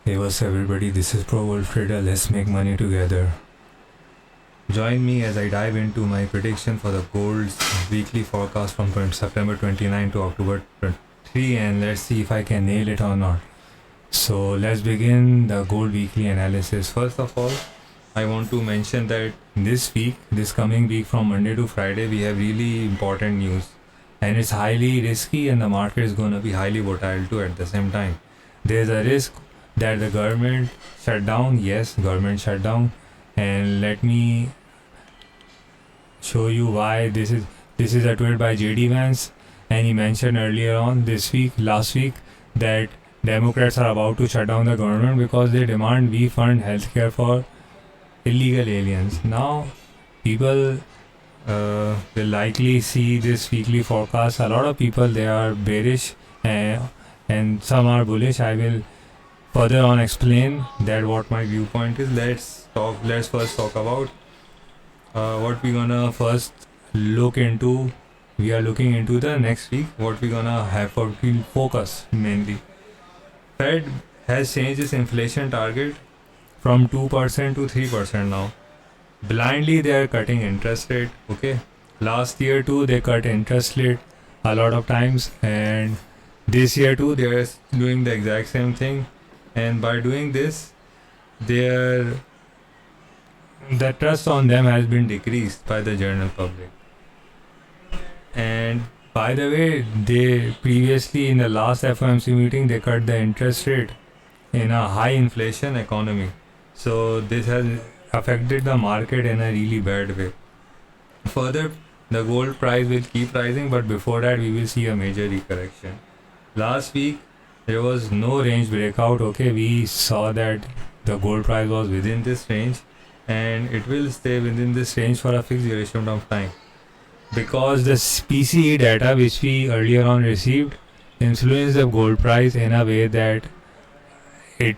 Hey, what's up, everybody? This is Pro Wolf Trader. Let's make money together. Join me as I dive into my prediction for the gold's weekly forecast from September 29 to October 23, and let's see if I can nail it or not. So let's begin the gold weekly analysis. First of all, I want to mention that this coming week from Monday to Friday, we have really important news, and it's highly risky, and the market is going to be highly volatile too at the same time. There's a risk that the government shut down. Yes, government shut down, and let me show you why this is a tweet by JD Vance, and he mentioned earlier on last week, that Democrats are about to shut down the government because they demand we fund healthcare for illegal aliens. Now, people will likely see this weekly forecast. A lot of people, they are bearish, and some are bullish. I will further on explain that what my viewpoint is. Let's first talk about what we're gonna first look into. We are looking into the next week, what we're gonna have for focus mainly. Fed has changed its inflation target from 2% to 3% now. Blindly they are cutting interest rate. Okay, last year too they cut interest rate a lot of times, and this year too they are doing the exact same thing. And by doing this, the trust on them has been decreased by the general public. And by the way, they previously in the last FOMC meeting they cut the interest rate in a high inflation economy. So this has affected the market in a really bad way. Further, the gold price will keep rising, but before that we will see a major recorrection. Last week there was no range breakout. Okay, we saw that the gold price was within this range, and it will stay within this range for a fixed duration of time, because the PCE data which we earlier on received influenced the gold price in a way that it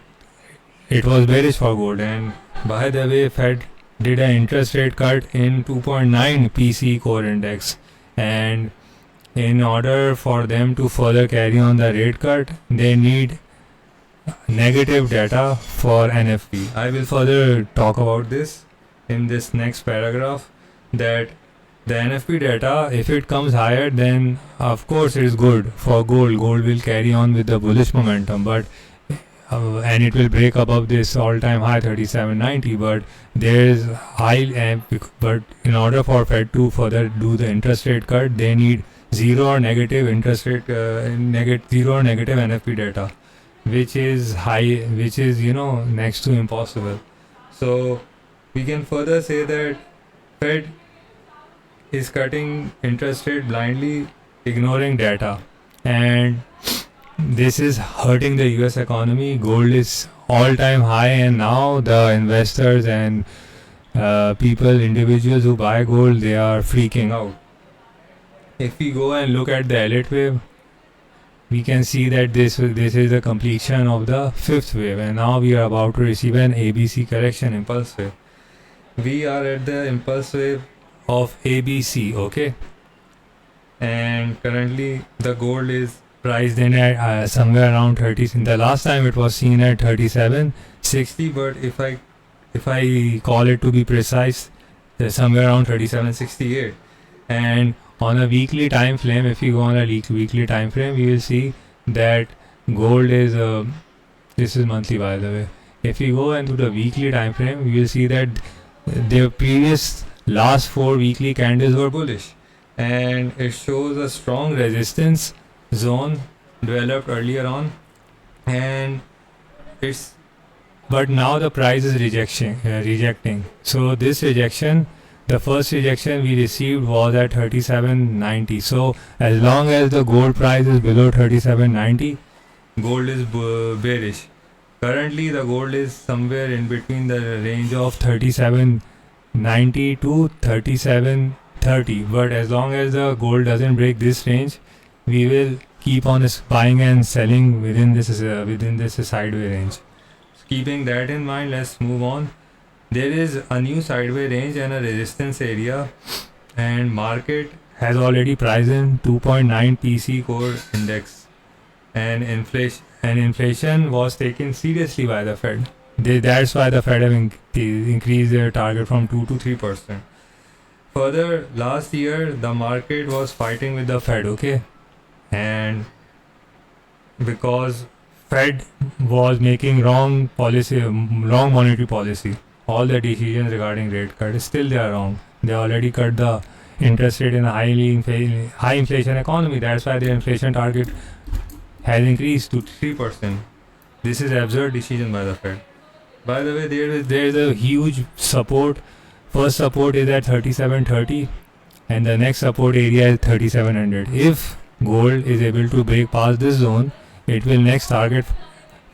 was bearish for gold. And by the way, Fed did an interest rate cut in 2.9 PCE core index, and in order for them to further carry on the rate cut, they need negative data for NFP. I will further talk about this in this next paragraph, that the NFP data, if it comes higher, then of course it is good for gold. Gold will carry on with the bullish momentum, but and it will break above this all-time high 3790. But there is high, but in order for Fed to further do the interest rate cut, they need zero or negative interest rate, zero or negative NFP data, which is next to impossible. So we can further say that Fed is cutting interest rate blindly, ignoring data, and this is hurting the US economy. Gold is all-time high, and now the investors and individuals who buy gold, they are freaking out. If we go and look at the Elliott wave, we can see that this is the completion of the fifth wave, and now we are about to receive an ABC correction, impulse wave. We are at the impulse wave of ABC, okay, and currently the gold is priced in at somewhere around 30. In the last time it was seen at 3760, but if I call it to be precise, somewhere around 3768. And on a weekly time frame, if you go on a weekly time frame, you will see that gold is this is monthly, by the way. If you go into the weekly time frame, you will see that the previous last 4 weekly candles were bullish, and it shows a strong resistance zone developed earlier on, and but now the price is rejecting. So this rejection, the first rejection we received was at 3790. So as long as the gold price is below 3790, gold is bearish. Currently the gold is somewhere in between the range of 3790 to 3730, but as long as the gold doesn't break this range, we will keep on buying and selling within this sideway range. So keeping that in mind, let's move on. There is a new sideway range and a resistance area, and market has already priced in 2.9 PC core index and inflation and inflation was taken seriously by the Fed. That's why the Fed have increased their target from 2 to 3%. Further, last year the market was fighting with the Fed, okay, and because Fed was making wrong monetary policy. All the decisions regarding rate cut, still they are wrong. They already cut the interest rate in a high inflation economy. That's why their inflation target has increased to 3%. This is absurd decision by the Fed. By the way, there is a huge support. First support is at 3730, and the next support area is 3700. If gold is able to break past this zone, it will next target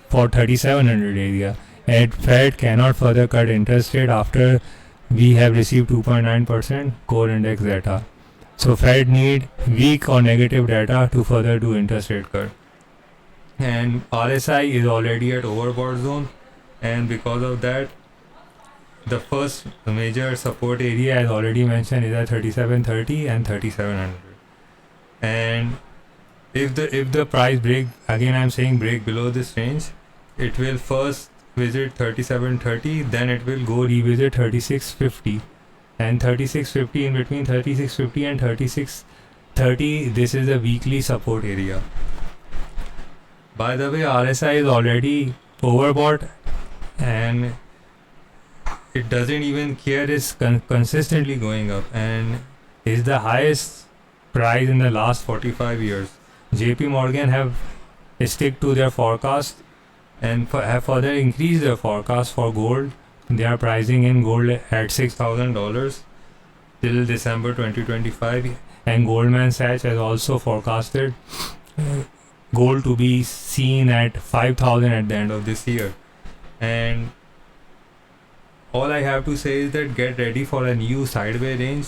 for 3700 area. And Fed cannot further cut interest rate after we have received 2.9% core index data. So Fed need weak or negative data to further do interest rate cut. And RSI is already at overbought zone, and because of that, the first major support area, as already mentioned, is at 3730 and 3700. And if the price break, again I'm saying break below this range, it will first visit 3730, then it will go revisit 3650, and 3650, in between 3650 and 3630, this is a weekly support area. By the way, RSI is already overbought, and it doesn't even care, it's consistently going up and is the highest price in the last 45 years. JP Morgan have stick to their forecast and have further increased their forecast for gold. They are pricing in gold at $6,000 till December 2025, and Goldman Sachs has also forecasted gold to be seen at 5,000 at the end of this year. And all I have to say is that get ready for a new sideways range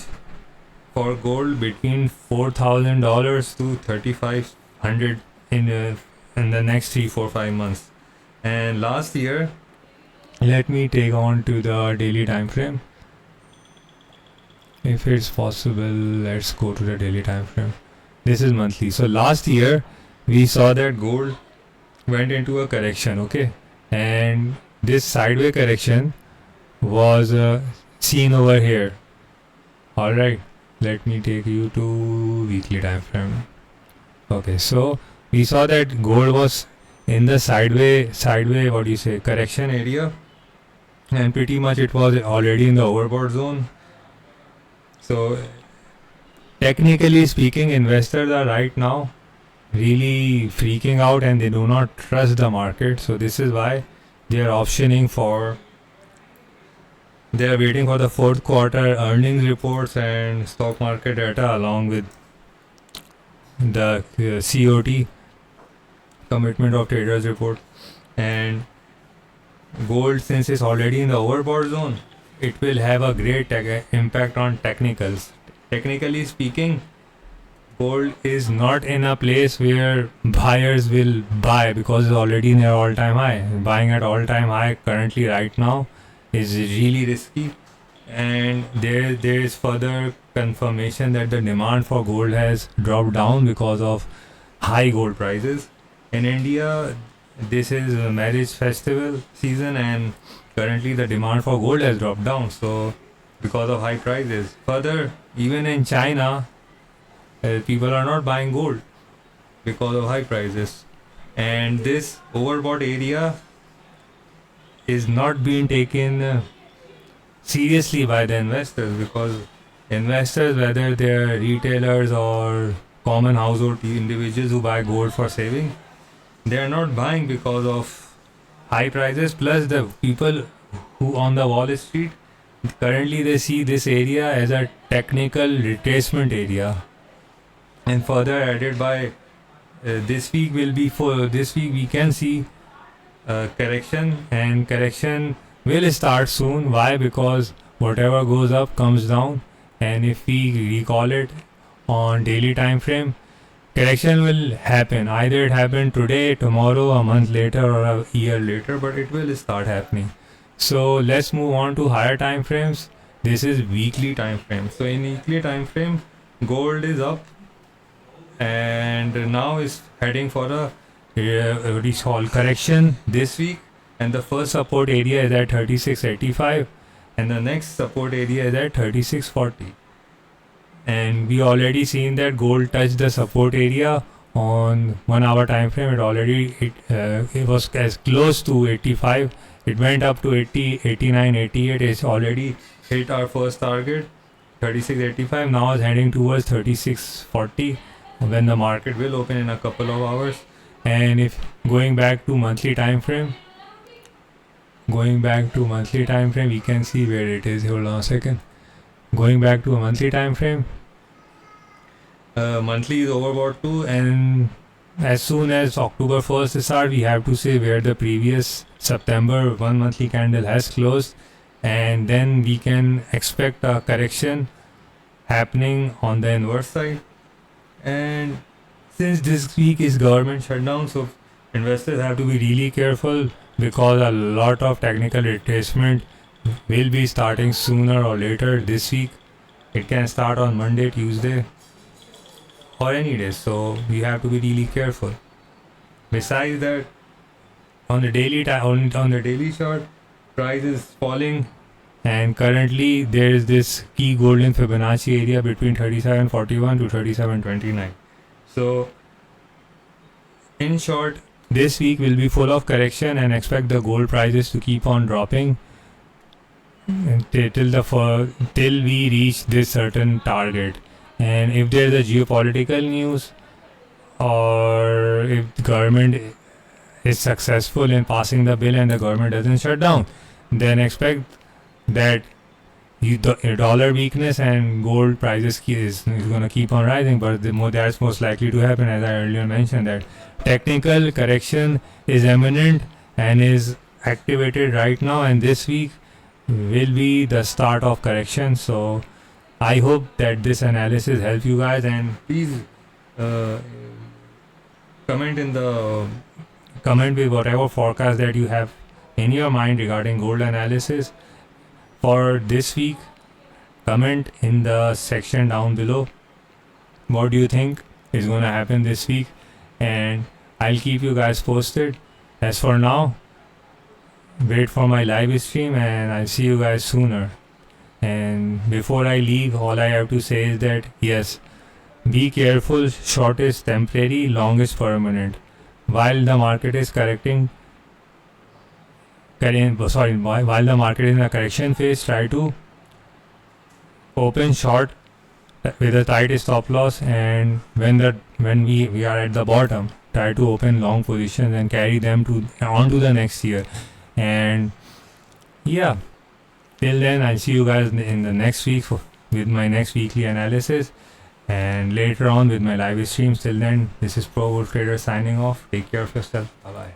for gold between $4,000 to $3,500 in the next 3, 4, 5 months. And last year, let me take on to the daily time frame. If it's possible, let's go to the daily time frame. This is monthly. So last year we saw that gold went into a correction, okay, and this sideways correction was seen over here. All right, let me take you to weekly time frame. Okay, so we saw that gold was in the sideways correction area, and pretty much it was already in the overbought zone. So technically speaking, investors are right now really freaking out and they do not trust the market. So this is why they are optioning for, they are waiting for the fourth quarter earnings reports and stock market data along with the COT, commitment of traders report. And gold, since it's already in the overbought zone, it will have a great impact on technicals. Technically speaking, gold is not in a place where buyers will buy because it's already near all-time high. Buying at all-time high currently right now is really risky, and there is further confirmation that the demand for gold has dropped down because of high gold prices. In India, this is a marriage festival season, and currently the demand for gold has dropped down, so because of high prices. Further, even in China, people are not buying gold because of high prices, and this overbought area is not being taken seriously by the investors, because investors, whether they're retailers or common household individuals who buy gold for saving, they are not buying because of high prices. Plus the people who on the Wall Street, currently they see this area as a technical retracement area, and further added by this week we can see correction, and correction will start soon. Why? Because whatever goes up comes down, and if we recall it on daily time frame, correction will happen. Either it happened today, tomorrow, a month later, or a year later, but it will start happening. So let's move on to higher time frames. This is weekly time frame. So in weekly time frame, gold is up and now is heading for a what is called correction this week, and the first support area is at 36.85, and the next support area is at 36.40. And we already seen that gold touched the support area on 1 hour time frame. It was as close to 85. It went up to 80, 89, 88. It's already hit our first target, 36.85. Now it's heading towards 36.40 when the market will open in a couple of hours. And if going back to monthly time frame, we can see where it is. Hold on a second. Going back to a monthly time frame, monthly is overbought too, and as soon as October 1st starts, we have to say where the previous September 1 monthly candle has closed, and then we can expect a correction happening on the inverse side. And since this week is government shutdown, so investors have to be really careful, because a lot of technical retracement will be starting sooner or later this week. It can start on Monday, Tuesday, or any day, so we have to be really careful. Besides that, on the daily chart, price is falling, and currently there is this key golden Fibonacci area between 37.41 to 37.29. So in short, this week will be full of correction, and expect the gold prices to keep on dropping till we reach this certain target. And if there is a geopolitical news, or if the government is successful in passing the bill and the government doesn't shut down, then expect that the dollar weakness and gold prices is going to keep on rising. But that's most likely to happen, as I earlier mentioned, that technical correction is imminent and is activated right now, and this week will be the start of correction. So I hope that this analysis helps you guys, and please comment with whatever forecast that you have in your mind regarding gold analysis for this week. Comment in the section down below. What do you think is going to happen this week? And I'll keep you guys posted. As for now, wait for my live stream, and I'll see you guys sooner. And before I leave, all I have to say is that yes, be careful. Short is temporary, long is permanent. While the market is while the market is in a correction phase, try to open short with a tight stop loss, and when we are at the bottom, try to open long positions and carry them on to the next year. And yeah, till then, I'll see you guys in the next week with my next weekly analysis, and later on with my live streams. Till then, this is Pro Gold Trader signing off. Take care of yourself. Bye bye.